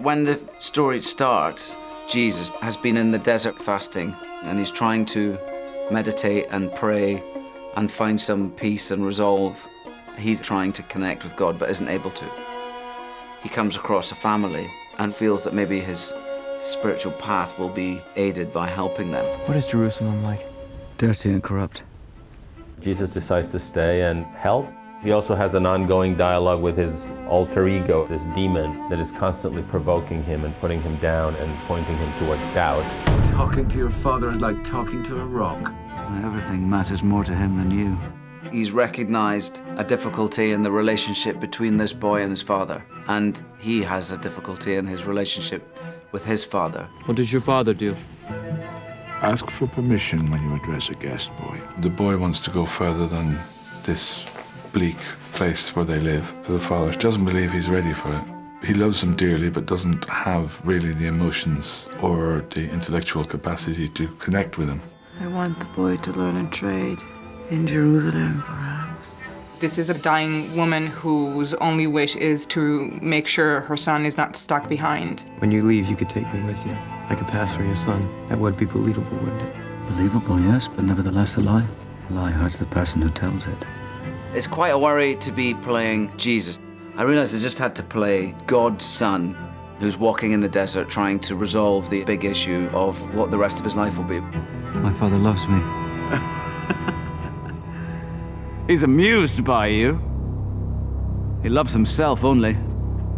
When the story starts, Jesus has been in the desert fasting, and he's trying to meditate and pray and find some peace and resolve. He's trying to connect with God, but isn't able to. He comes across a family and feels that maybe his spiritual path will be aided by helping them. What is Jerusalem like? Dirty and corrupt. Jesus decides to stay and help. He also has an ongoing dialogue with his alter ego, this demon that is constantly provoking him and putting him down and pointing him towards doubt. Talking to your father is like talking to a rock. Everything matters more to him than you. He's recognized a difficulty in the relationship between this boy and his father, and he has a difficulty in his relationship with his father. What does your father do? Ask for permission when you address a guest boy. The boy wants to go further than this bleak place where they live. So the father doesn't believe he's ready for it. He loves them dearly, but doesn't have really the emotions or the intellectual capacity to connect with him. I want the boy to learn a trade in Jerusalem, perhaps. This is a dying woman whose only wish is to make sure her son is not stuck behind. When you leave, you could take me with you. I could pass for your son. That would be believable, wouldn't it? Believable, yes, but nevertheless a lie. A lie hurts the person who tells it. It's quite a worry to be playing Jesus. I realized I just had to play God's son who's walking in the desert trying to resolve the big issue of what the rest of his life will be. My father loves me. He's amused by you. He loves himself only.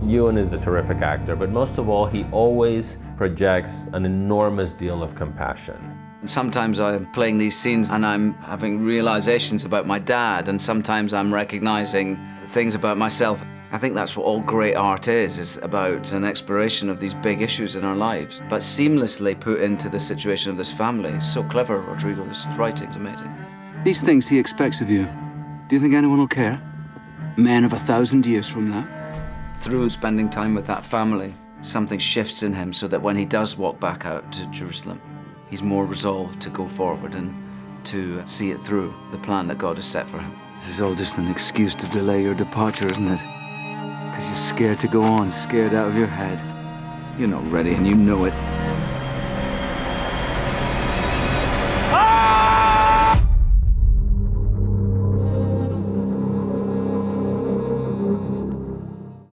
Ewan is a terrific actor, but most of all, he always projects an enormous deal of compassion. And sometimes I'm playing these scenes and I'm having realizations about my dad, and sometimes I'm recognizing things about myself. I think that's what all great art is about an exploration of these big issues in our lives, but seamlessly put into the situation of this family. It's so clever, Rodrigo. His writing's amazing. These things he expects of you. Do you think anyone will care? Men of 1,000 years from now? Through spending time with that family, something shifts in him so that when he does walk back out to Jerusalem, he's more resolved to go forward and to see it through, the plan that God has set for him. This is all just an excuse to delay your departure, isn't it? Because you're scared to go on, scared out of your head. You're not ready and you know it.